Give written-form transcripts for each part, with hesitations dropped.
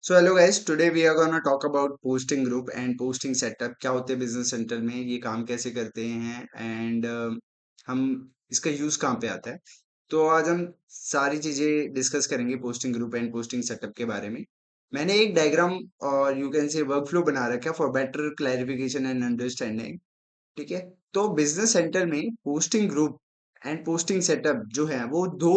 So hello guys, today we are gonna talk about posting group and posting setup. क्या होते हैं business center में, ये काम कैसे करते हैं एंड हम इसका यूज कहाँ पे आता है। तो आज हम सारी चीजें डिस्कस करेंगे posting group and posting setup के बारे में। मैंने एक डायग्राम और you can say work flow बना रखा है for better clarification and understanding. ठीक है। तो बिजनेस सेंटर में posting group and posting setup जो है वो दो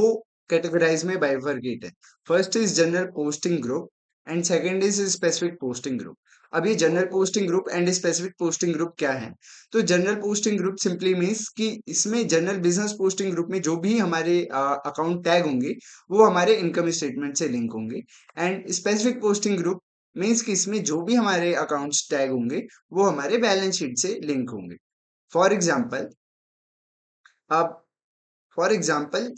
कैटेगराइज में बाइफरकेट है। First is general posting group and second is specific posting group. अब ये general posting group and specific posting group क्या है? तो general posting group simply means कि इसमें जनरल बिजनेस पोस्टिंग ग्रुप में जो भी हमारे अकाउंट टैग होंगे वो हमारे इनकम स्टेटमेंट से लिंक होंगे। And specific posting group means कि इसमें जो भी हमारे अकाउंट्स टैग होंगे वो हमारे बैलेंस शीट से लिंक होंगे। फॉर एग्जाम्पल अब फॉर एग्जाम्पल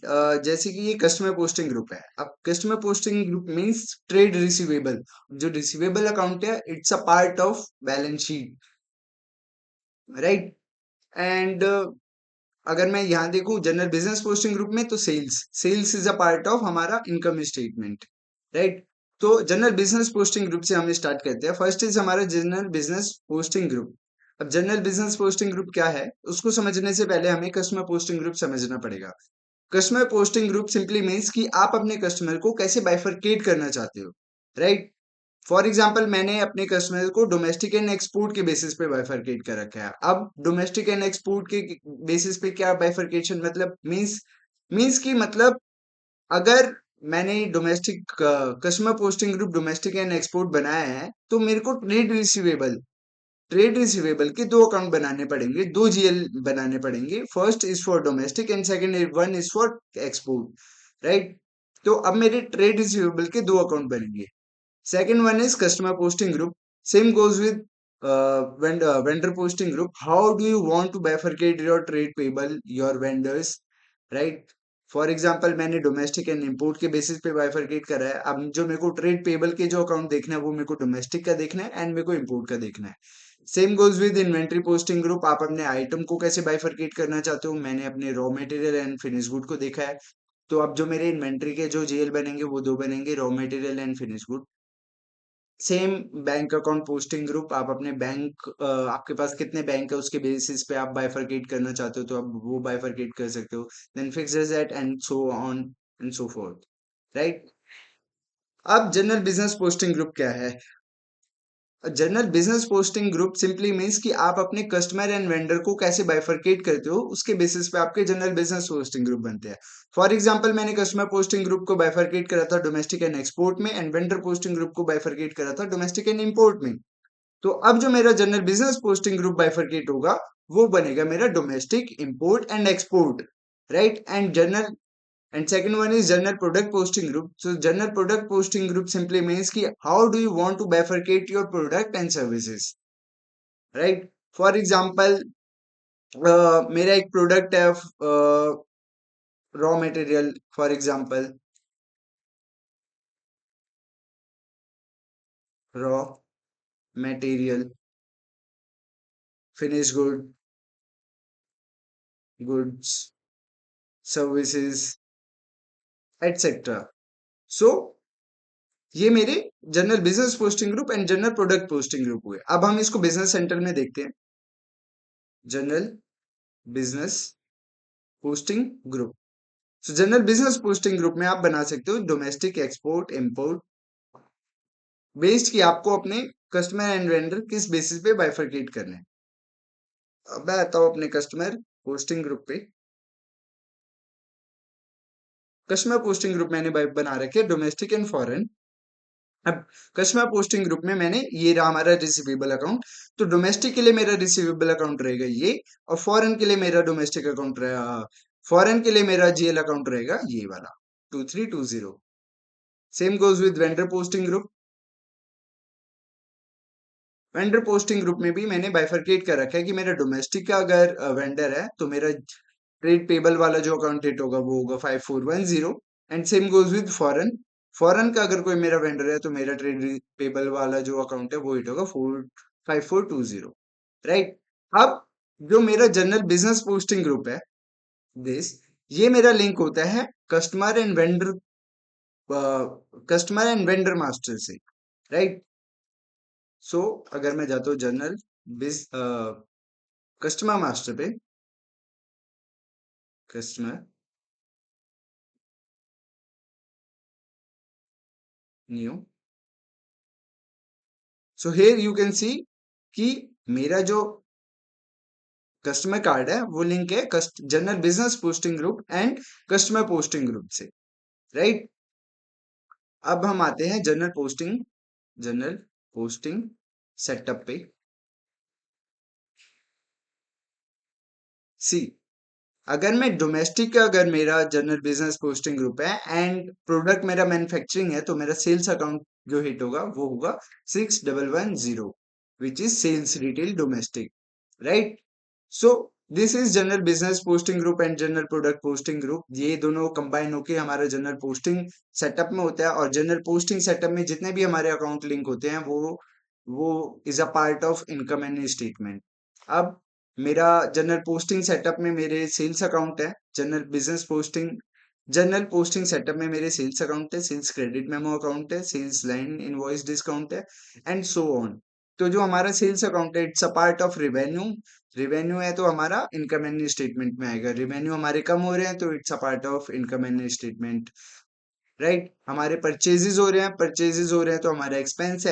जैसे कि ये कस्टमर पोस्टिंग ग्रुप है। अब customer posting group means trade receivable. जो रिसीवेबल अकाउंट है it's a part of balance sheet, right. And अगर मैं यहाँ देखूं जनरल बिजनेस पोस्टिंग ग्रुप में, तो sales sales is a part of हमारा इनकम स्टेटमेंट, राइट। तो जनरल बिजनेस पोस्टिंग ग्रुप से हम स्टार्ट करते हैं। फर्स्ट इज हमारा जनरल बिजनेस पोस्टिंग ग्रुप। अब जनरल बिजनेस पोस्टिंग ग्रुप क्या है उसको समझने से पहले हमें कस्टमर पोस्टिंग ग्रुप समझना पड़ेगा। Customer posting group simply means कि आप अपने कस्टमर को कैसे बाइफरकेट करना चाहते हो, राइट। फॉर एग्जाम्पल मैंने अपने कस्टमर को डोमेस्टिक एंड एक्सपोर्ट के बेसिस पे बाइफरकेट कर रखा है। अब डोमेस्टिक एंड एक्सपोर्ट के बेसिस पे क्या बाइफरकेशन मतलब मीन्स की मतलब, अगर मैंने domestic customer posting group domestic and export बनाया है तो मेरे को ट्रेड रिसीवेबल के दो अकाउंट बनाने पड़ेंगे, दो जीएल बनाने पड़ेंगे। First is for domestic and second one is for export, right. तो अब मेरे ट्रेड रिसीवेबल के दो अकाउंट बनेंगे। Second one is customer posting group. Same goes with vendor posting group. How do you want to bifurcate your trade payable, your vendors, right? For example मैंने domestic and import के basis पे bifurcate करा है। अब जो मेरे को trade payable के जो अकाउंट देखना है वो मेरे को डोमेस्टिक का देखना है एंड मेरे को इम्पोर्ट का देखना है। Same goes with inventory posting group. आप अपने आइटम को कैसे बाइफरकेट करना चाहते हो, मैंने अपने raw material and finish good को देखा है। तो अब जो मेरे इन्वेंट्री के जो जेल बनेंगे वो दो बनेंगे, raw material and finish good. Same bank account posting group. आप अपने बैंक आपके पास कितने बैंक है उसके बेसिस पे आप बाइफरकेट करना चाहते हो तो आप वो बाइफरकेट कर सकते हो। Then fix it and so on and so forth, right. अब जनरल बिजनेस पोस्टिंग ग्रुप क्या है? General business posting group simply means कि आप अपने कस्टमर एंड वेंडर को कैसे बाइफरकेट करते हो उसके बेसिस पे आपके जनरल बिजनेस पोस्टिंग ग्रुप बनते हैं। फॉर एग्जांपल मैंने कस्टमर पोस्टिंग ग्रुप को बाइफरकेट करा था डोमेस्टिक एंड एक्सपोर्ट में एंड वेंडर पोस्टिंग ग्रुप को बाइफरकेट करा था डोमेस्टिक एंड इंपोर्ट में। तो अब जो मेरा general business posting group bifurcate होगा वो बनेगा मेरा domestic import and export, right. And second one is general product posting group. So general product posting group simply means कि how do you want to bifurcate your product and services, right? For example मेरा एक product है, raw material for example, raw material, finish goods, services, etcetera. So ये मेरे general business posting group and general product posting group हुए। अब हम इसको business center में देखते हैं। General business posting group. So general business posting group में आप बना सकते हो डोमेस्टिक, एक्सपोर्ट, इंपोर्ट, बेस्ड कि आपको अपने कस्टमर एंड वेंडर किस बेसिस पे बाइफरकेट करने हैं। अब मैं आता हूँ अपने कस्टमर पोस्टिंग ग्रुप पे। कस्टमर पोस्टिंग ग्रुप मैंने बना रखे हैं डोमेस्टिक एंड फॉरेन। अब कस्टमर पोस्टिंग ग्रुप में मैंने ये रहा हमारा रिसीवेबल अकाउंट। तो डोमेस्टिक के लिए मेरा रिसीवेबल अकाउंट रहेगा ये, और फॉरेन के लिए मेरा डोमेस्टिक अकाउंट रहेगा, फॉरेन के लिए मेरा जीएल अकाउंट रहेगा ये वाला 2320। Same goes with vendor posting group. Vendor posting group में भी मैंने बाइफरकेट कर रखा है कि मेरा डोमेस्टिक का अगर वेंडर है तो मेरा ट्रेड पेबल वाला जो अकाउंट हिट होगा वो होगा 5410। And same goes with foreign. Foreign का अगर कोई मेरा वेंडर है तो मेरा ट्रेड पेबल वाला जो अकाउंट है वो हिट होगा 5420, राइट। अब जो मेरा जनरल बिजनेस पोस्टिंग ग्रुप है दिस, ये मेरा लिंक होता है कस्टमर एंड वेंडर मास्टर से। राइट। सो अगर मैं जाता हूँ जर्नल बिज कस्टमर मास्टर पे, customer new, so here you can see कि मेरा जो कस्टमर कार्ड है वो लिंक है general business posting group and customer posting group से, राइट। अब हम आते हैं जनरल पोस्टिंग सेटअप पे। सी, अगर मैं डोमेस्टिक का, अगर मेरा जनरल बिजनेस पोस्टिंग ग्रुप है एंड प्रोडक्ट मेरा मैन्युफैक्चरिंग है, तो मेरा सेल्स अकाउंट जो हिट होगा वो होगा 6110, which is sales retail domestic, right. So this is general business posting group and general product posting group, ये दोनों कंबाइन होके हमारा जनरल पोस्टिंग सेटअप में होता है। और जनरल पोस्टिंग सेटअप में जितने भी हमारे अकाउंट लिंक होते हैं वो is a part of income and statement. अब मेरा जनरल पोस्टिंग सेटअप में मेरे सेल्स अकाउंट है, जनरल पोस्टिंग सेटअप में मेरे सेल्स अकाउंट है, सेल्स क्रेडिट मेमो अकाउंट है, सेल्स लाइन इनवॉइस डिस्काउंट है एंड सो ऑन। तो जो हमारा सेल्स अकाउंट है it's a part of revenue, revenue है तो हमारा इनकम एंड स्टेटमेंट में आएगा, रिवेन्यू हमारे कम हो रहे हैं तो it's a part of income and statement, right. हमारे परचेजेस हो रहे हैं तो हमारा एक्सपेंस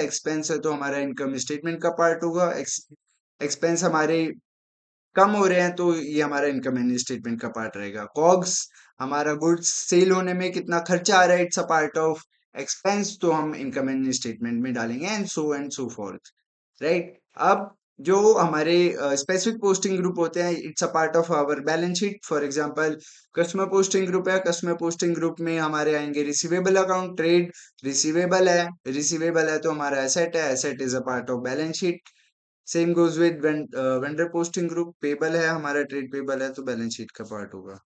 है तो हमारा इनकम स्टेटमेंट का पार्ट होगा। एक्सपेंस हमारे कम हो रहे हैं तो ये हमारा इनकम एंड स्टेटमेंट का पार्ट रहेगा। कॉग्स, हमारा गुड्स सेल होने में कितना खर्चा आ रहा है, it's a part of expense, तो हम इनकम एंड स्टेटमेंट में डालेंगे एंड सो फॉर्थ, राइट। अब जो हमारे स्पेसिफिक पोस्टिंग ग्रुप होते हैं it's a part of our balance sheet. For example customer posting group है, कस्टमर पोस्टिंग ग्रुप में हमारे आएंगे रिसीवेबल अकाउंट, ट्रेड रिसीवेबल है तो हमारा एसेट है, asset is a part of balance sheet. Same goes with vendor posting group, payable है हमारा, ट्रेड पेबल है तो बैलेंस शीट का पार्ट होगा।